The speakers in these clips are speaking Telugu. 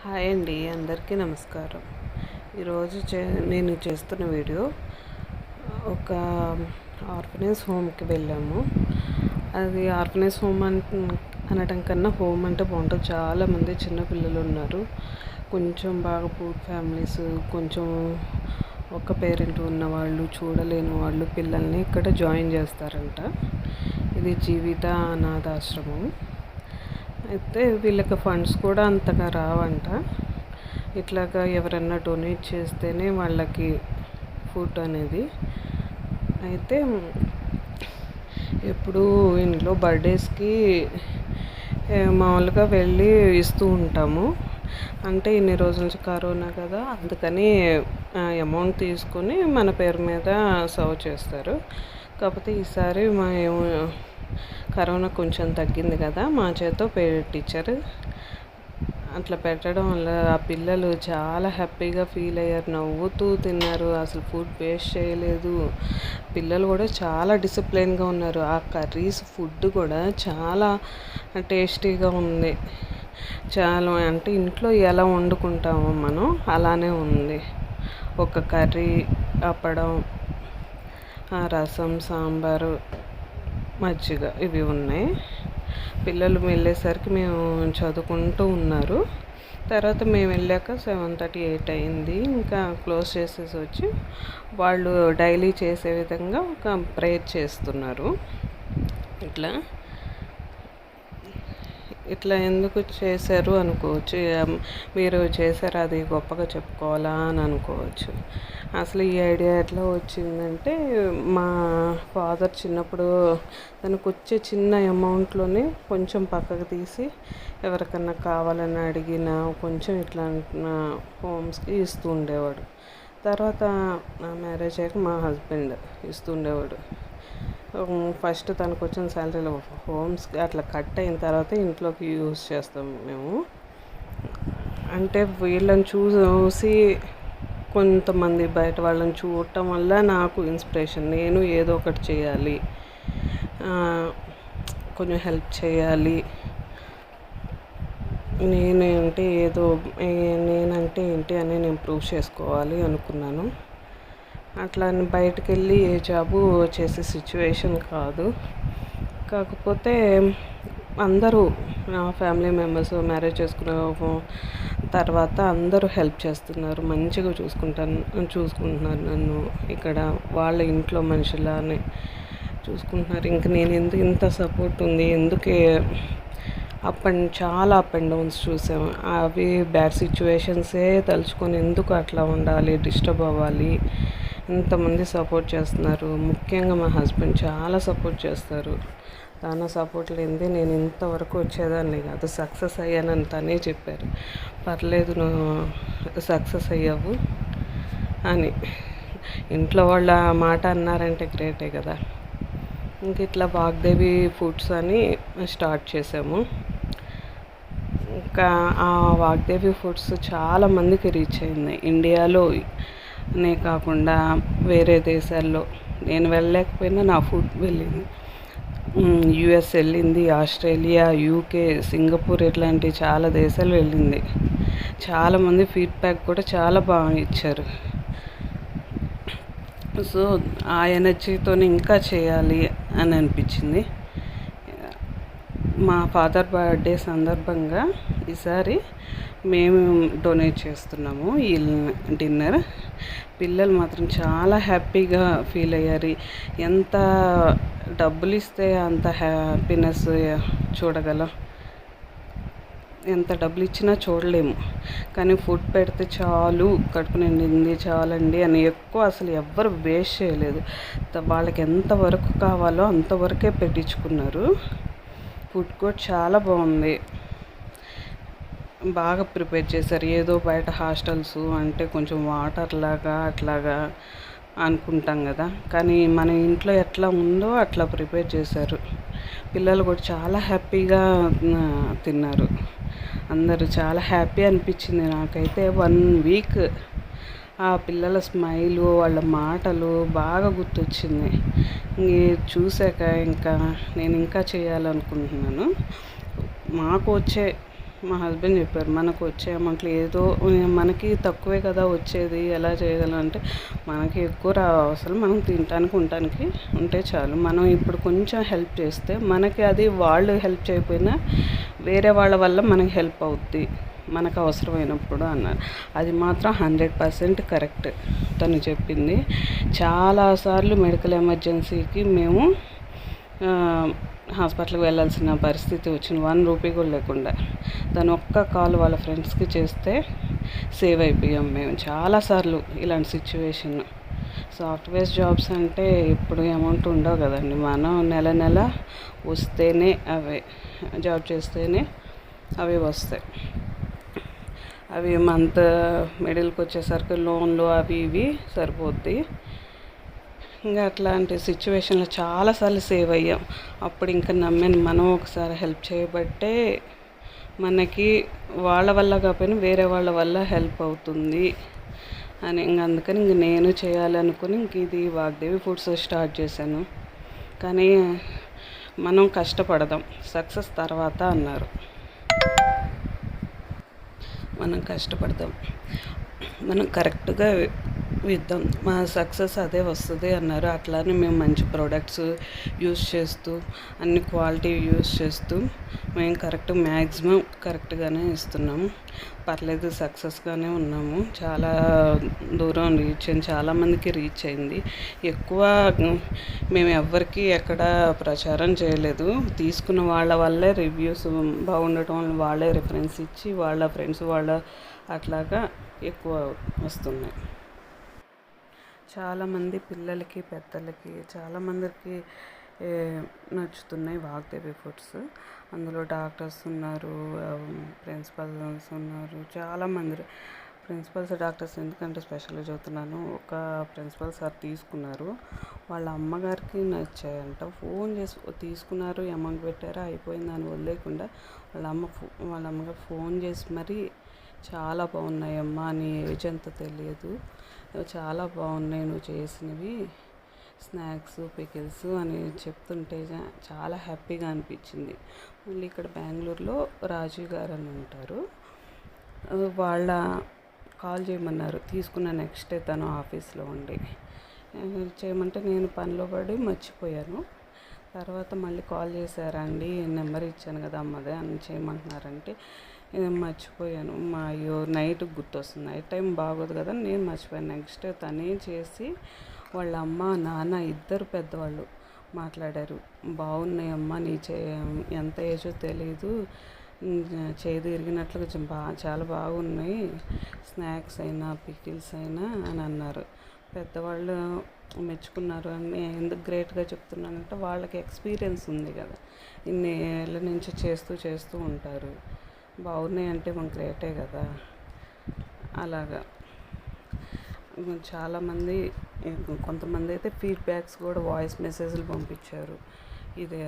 హాయ్ అండి, అందరికీ నమస్కారం. ఈరోజు నేను చేస్తున్న వీడియో ఒక ఆర్ఫనేజ్ హోమ్కి వెళ్ళాము. అది ఆర్ఫనేజ్ హోమ్ అనడం కన్నా హోమ్ అంటే బాగుంటుంది. చాలామంది చిన్నపిల్లలు ఉన్నారు, కొంచెం బాగా పూర్ ఫ్యామిలీస్, కొంచెం ఒక పేరెంట్ ఉన్నవాళ్ళు, చూడలేని వాళ్ళు పిల్లల్ని ఇక్కడ జాయిన్ చేస్తారంట. ఇది జీవిత అనాథాశ్రమం. అయితే వీళ్ళకి ఫండ్స్ కూడా అంతగా రావంట. ఇట్లాగా ఎవరన్నా డొనేట్ చేస్తేనే వాళ్ళకి ఫుడ్ అనేది. అయితే ఎప్పుడు ఇంట్లో బర్త్డేస్కి మామూలుగా వెళ్ళి ఇస్తూ ఉంటాము. అంటే ఇన్ని రోజుల నుంచి కరోనా కదా, అందుకని అమౌంట్ తీసుకొని మన పేరు మీద సర్వ్ చేస్తారు. కాకపోతే ఈసారి కరోనా కొంచెం తగ్గింది కదా, మా చేత పెట్టించారు. అట్లా పెట్టడం వల్ల ఆ పిల్లలు చాలా హ్యాపీగా ఫీల్ అయ్యారు, నవ్వుతూ తిన్నారు, అసలు ఫుడ్ వేస్ట్ చేయలేదు. పిల్లలు కూడా చాలా డిసిప్లైన్గా ఉన్నారు. ఆ కర్రీస్ ఫుడ్ కూడా చాలా టేస్టీగా ఉంది. చాలా అంటే ఇంట్లో ఎలా వండుకుంటామో మనం అలానే ఉంది. ఒక కర్రీ, అప్పడం, రసం, సాంబారు, మజ్జిగ ఇవి ఉన్నాయి. పిల్లలు వెళ్ళేసరికి మేము చదువుకుంటూ ఉన్నారు. తర్వాత మేము వెళ్ళాక 7:30, 8 అయింది. ఇంకా క్లోజ్ చేసేసి వచ్చి వాళ్ళు డైలీ చేసే విధంగా ఒక ప్రేయర్ చేస్తున్నారు. ఇట్లా ఎందుకు చేశారు అనుకోవచ్చు. మీరు చేశారు, అది గొప్పగా చెప్పుకోవాలా అని అనుకోవచ్చు. అసలు ఈ ఐడియా ఎట్లా వచ్చిందంటే, మా ఫాదర్ చిన్నప్పుడు తనకు వచ్చే చిన్న అమౌంట్లోనే కొంచెం పక్కకు తీసి ఎవరికన్నా కావాలని అడిగిన కొంచెం ఇట్లా హోమ్స్కి ఇస్తూ ఉండేవాడు. తర్వాత నా మ్యారేజ్ అయ్యాక మా హస్బెండ్ ఇస్తూ ఉండేవాడు. ఫస్ట్ తనకు వచ్చిన శాలరీలో హోమ్స్కి అట్లా కట్ అయిన తర్వాత ఇంట్లోకి యూజ్ చేస్తాం మేము. అంటే వీళ్ళని చూసి కొంతమంది బయట వాళ్ళని చూడటం వల్ల నాకు ఇన్స్పిరేషన్, నేను ఏదో ఒకటి చేయాలి, కొంచెం హెల్ప్ చేయాలి, నేనంటే ఏంటి అని నేను ప్రూవ్ చేసుకోవాలి అనుకున్నాను. అట్లా బయటకు వెళ్ళి ఏ జాబు చేసే సిచ్యువేషన్ కాదు. కాకపోతే అందరూ నా ఫ్యామిలీ మెంబర్స్ మ్యారేజ్ చేసుకున్న తర్వాత అందరూ హెల్ప్ చేస్తున్నారు, మంచిగా చూసుకుంటున్నారు నన్ను. ఇక్కడ వాళ్ళ ఇంట్లో మనుషులానే చూసుకుంటున్నారు. ఇంక నేను ఎందుకు ఇంత సపోర్ట్ ఉంది, ఎందుకే చాలా అప్ అండ్ డౌన్స్ చూసాము. అవి బ్యాడ్ సిచ్యువేషన్సే తలుచుకొని ఎందుకు అట్లా ఉండాలి, డిస్టర్బ్ అవ్వాలి. ఇంతమంది సపోర్ట్ చేస్తున్నారు. ముఖ్యంగా మా హస్బెండ్ చాలా సపోర్ట్ చేస్తారు. తన సపోర్ట్ లేనిదే నేను ఇంతవరకు వచ్చేదాన్ని కాదు. సక్సెస్ అయ్యానని తనే చెప్పారు. పర్లేదు, నువ్వు సక్సెస్ అయ్యావు అని ఇంట్లో వాళ్ళ మాట అన్నారంటే గ్రేటే కదా. ఇంక ఇట్లా వాగ్దేవి ఫుడ్స్ అని స్టార్ట్ చేసాము. ఇంకా ఆ వాగ్దేవి ఫుడ్స్ చాలా మందికి రీచ్ అయింది. ఇండియాలోనే కాకుండా వేరే దేశాల్లో, నేను వెళ్ళలేకపోయినా నా ఫుడ్ వెళ్ళింది. యుఎస్ వెళ్ళింది, ఆస్ట్రేలియా, యూకే, సింగపూర్, ఇట్లాంటి చాలా దేశాలు వెళ్ళింది. చాలామంది ఫీడ్బ్యాక్ కూడా చాలా బాగా ఇచ్చారు. సో ఆ ఎనర్జీతో ఇంకా చేయాలి అని అనిపించింది. మా ఫాదర్ బర్త్డే సందర్భంగా ఈసారి మేము డొనేట్ చేస్తున్నాము ఈ డిన్నర్. పిల్లలు మాత్రం చాలా హ్యాపీగా ఫీల్ అయ్యారు. ఎంత డబ్బులు ఇస్తే అంత హ్యాపీనెస్ చూడగలం. ఎంత డబ్బులు ఇచ్చినా చూడలేము, కానీ ఫుడ్ పెడితే చాలు, కడుపు నిండింది చాలండి అని ఎక్కువ అసలు ఎవ్వరు వేస్ట్ చేయలేదు. వాళ్ళకి ఎంతవరకు కావాలో అంతవరకే పెట్టించుకున్నారు. ఫుడ్ కూడా చాలా బాగుంది, బాగా ప్రిపేర్ చేశారు. ఏదో బయట హాస్టల్స్ అంటే కొంచెం వాటర్ లాగా అట్లాగా అనుకుంటాం కదా, కానీ మన ఇంట్లో ఎట్లా ఉందో అట్లా ప్రిపేర్ చేశారు. పిల్లలు కూడా చాలా హ్యాపీగా తిన్నారు. అందరూ చాలా హ్యాపీ అనిపించింది నాకైతే. 1 వీక్ ఆ పిల్లల స్మైలు, వాళ్ళ మాటలు బాగా గుర్తొచ్చింది. చూశాక ఇంకా నేను ఇంకా చేయాలనుకుంటున్నాను. మాకు వచ్చే మా హస్బెండ్ చెప్పారు, మనకు వచ్చే అమౌంట్లో ఏదో మనకి తక్కువే కదా వచ్చేది, ఎలా చేయగలం అంటే మనకి ఎక్కువ అసలు మనం తినటానికి ఉండటానికి ఉంటే చాలు. మనం ఇప్పుడు కొంచెం హెల్ప్ చేస్తే మనకి అది వాళ్ళు హెల్ప్ చేయకపోయినా వేరే వాళ్ళ వల్ల మనకి హెల్ప్ అవుద్ది మనకు అవసరమైనప్పుడు అన్నారు. అది మాత్రం 100% కరెక్ట్ తను చెప్పింది. చాలాసార్లు మెడికల్ ఎమర్జెన్సీకి మేము హాస్పిటల్కి వెళ్ళాల్సిన పరిస్థితి వచ్చింది, 1 రూపీ కూడా లేకుండా. తను ఒక్క కాల్ వాళ్ళ ఫ్రెండ్స్కి చేస్తే సేవ్ అయిపోయాం మేము చాలాసార్లు ఇలాంటి సిచ్యువేషన్. సాఫ్ట్వేర్ జాబ్స్ అంటే ఇప్పుడు అమౌంట్ ఉండవు కదండి, మనం నెల నెల వస్తేనే అవే జాబ్ చేస్తేనే అవి వస్తాయి. అవి మంత్ మిడిల్కి వచ్చేసరికి లోన్లు అవి ఇవి సరిపోద్ది. ఇంకా అట్లాంటి సిచ్యువేషన్లో చాలాసార్లు సేవ్ అయ్యాం. అప్పుడు ఇంకా నమ్మని మనం ఒకసారి హెల్ప్ చేయబట్టే మనకి వాళ్ళ వల్ల కాకపోయినా వేరే వాళ్ళ వల్ల హెల్ప్ అవుతుంది అని అందుకని నేను చేయాలనుకుని ఇది వాగ్దేవి ఫుడ్స్ స్టార్ట్ చేశాను. కానీ మనం కష్టపడదాం, సక్సెస్ తర్వాత అన్నారు. మనం కష్టపడదాం, మనం కరెక్ట్గా ఇద్దాం, మా సక్సెస్ అదే వస్తుంది అన్నారు. అట్లానే మేము మంచి ప్రోడక్ట్స్ యూస్ చేస్తూ అన్ని క్వాలిటీ యూస్ చేస్తూ మేము మ్యాక్సిమం కరెక్ట్గానే ఇస్తున్నాము. పర్లేదు, సక్సెస్గానే ఉన్నాము. చాలా దూరం రీచ్ అయింది, చాలామందికి రీచ్ అయింది. ఎక్కువ మేము ఎవ్వరికి ఎక్కడ ప్రచారం చేయలేదు. తీసుకున్న వాళ్ళ వల్లే రివ్యూస్ బాగుండటం, వాళ్ళే రిఫరెన్స్ ఇచ్చి వాళ్ళ ఫ్రెండ్స్ వాళ్ళ అట్లాగా ఎక్కువ వస్తున్నాయి. చాలామంది పిల్లలకి పెద్దలకి చాలామందికి నచ్చుతున్నాయి వాగ్దేవి ఫుడ్స్. అందులో డాక్టర్స్ ఉన్నారు, ప్రిన్సిపల్స్ ఉన్నారు, చాలామంది ప్రిన్సిపల్స్ డాక్టర్స్ ఎందుకంటే స్పెషల్గా చదువుతున్నాను. ఒక ప్రిన్సిపల్ సార్ తీసుకున్నారు, వాళ్ళ అమ్మగారికి నచ్చాయంట. ఫోన్ చేసి తీసుకున్నారు, అమౌంట్ పెట్టారా అయిపోయింది అని వదిలేకుండా వాళ్ళ అమ్మగారు ఫోన్ చేసి మరీ చాలా బాగున్నాయమ్మా, నీ ఏజ్ ఎంత తెలియదు, చాలా బాగున్నాయి నువ్వు చేసినవి, స్నాక్స్ పికిల్స్ అని చెప్తుంటే చాలా హ్యాపీగా అనిపించింది. మళ్ళీ ఇక్కడ బెంగళూరులో రాజీవ్ గారు అని ఉంటారు, వాళ్ళ కాల్ చేయమన్నారు. తీసుకున్న నెక్స్ట్ డే తను ఆఫీస్లో ఉండి చేయమంటే నేను పనిలో పడి మర్చిపోయాను. తర్వాత మళ్ళీ కాల్ చేశారండి, నెంబర్ ఇచ్చాను కదా అమ్మదే అని చేయమంటున్నారంటే మర్చిపోయాను. అయ్యో నైట్ గుర్తొస్తుంది, నైట్ టైం బాగోదు కదా, నేను మర్చిపోయాను. నెక్స్ట్ తనే చేసి వాళ్ళ అమ్మ నాన్న ఇద్దరు పెద్దవాళ్ళు మాట్లాడారు. బాగున్నాయమ్మా, నీ ఎంత ఏజో తెలీదు, చేయి తిరిగినట్లు చాలా బాగున్నాయి, స్నాక్స్ అయినా పికిల్స్ అయినా అని అన్నారు. పెద్దవాళ్ళు మెచ్చుకున్నారు. అని ఎందుకు గ్రేట్గా చెప్తున్నానంటే వాళ్ళకి ఎక్స్పీరియన్స్ ఉంది కదా, ఇన్ని ఏళ్ళ నుంచి చేస్తూ ఉంటారు. బాగున్నాయి అంటే మన గ్రేటే కదా. అలాగా చాలామంది, కొంతమంది అయితే ఫీడ్బ్యాక్స్ కూడా వాయిస్ మెసేజ్లు పంపించారు. ఇదే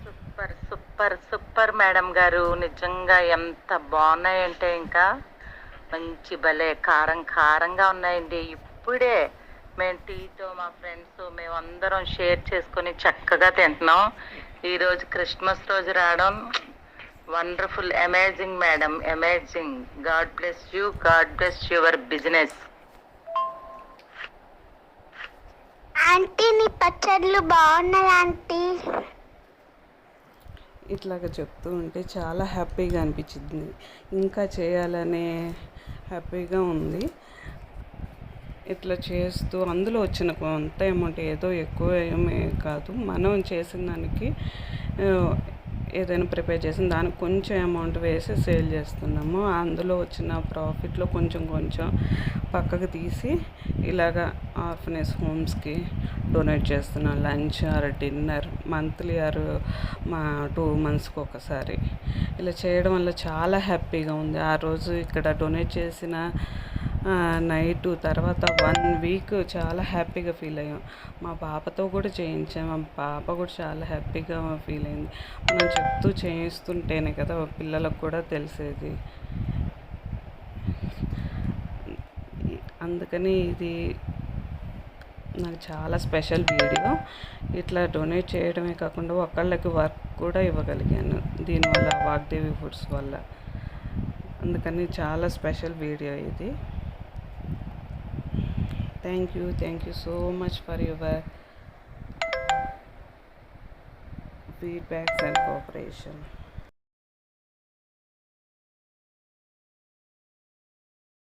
సూపర్ సూపర్ సూపర్ మేడం గారు, నిజంగా ఎంత బాగున్నాయంటే ఇంకా మంచి భలే కారంగా ఉన్నాయండి. ఇప్పుడే మేము టీతో మా ఫ్రెండ్స్ మేమందరం షేర్ చేసుకొని చక్కగా తింటున్నాం. ఈరోజు క్రిస్మస్ రోజు రావడం wonderful, amazing madam, amazing. God bless you, God bless your business. Aunty నీ పచ్చళ్ళు బాగున్నాయి ఆంటీ. ఇట్లాగ చెప్తూ ఉంటే చాలా హ్యాపీగా అనిపించింది, ఇంకా చేయాలనే హ్యాపీగా ఉంది. ఇట్లా చేస్తూ అందులో వచ్చిన కొంత అమౌంట్ ఏదో ఎక్కువ ఏమీ కాదు, మనం చేసిన దానికి ఏదైనా ప్రిపేర్ చేసిన దానికి కొంచెం అమౌంట్ వేసి సేల్ చేస్తున్నాము. అందులో వచ్చిన ప్రాఫిట్లో కొంచెం పక్కకు తీసి ఇలాగా ఆర్ఫనేజ్ హోమ్స్కి డొనేట్ చేస్తున్నాం. Lunch or dinner monthly or 2 monthsకి ఒకసారి ఇలా చేయడం వల్ల చాలా హ్యాపీగా ఉంది. ఆ రోజు ఇక్కడ డొనేట్ చేసిన నైట్ తర్వాత 1 week చాలా హ్యాపీగా ఫీల్ అయ్యాం. మా పాపతో కూడా చేయించాం, మా పాప కూడా చాలా హ్యాపీగా ఫీల్ అయింది. మనం చెప్తూ చేయిస్తుంటేనే కదా పిల్లలకు కూడా తెలిసేది. అందుకని ఇది నాకు చాలా స్పెషల్ వీడియో. ఇట్లా డొనేట్ చేయడమే కాకుండా ఒకళ్ళకి వర్క్ కూడా ఇవ్వగలిగాను దీనివల్ల, వాగ్దేవి ఫుడ్స్ వల్ల. అందుకని చాలా స్పెషల్ వీడియో ఇది. Thank you so much for your feedbacks and cooperation.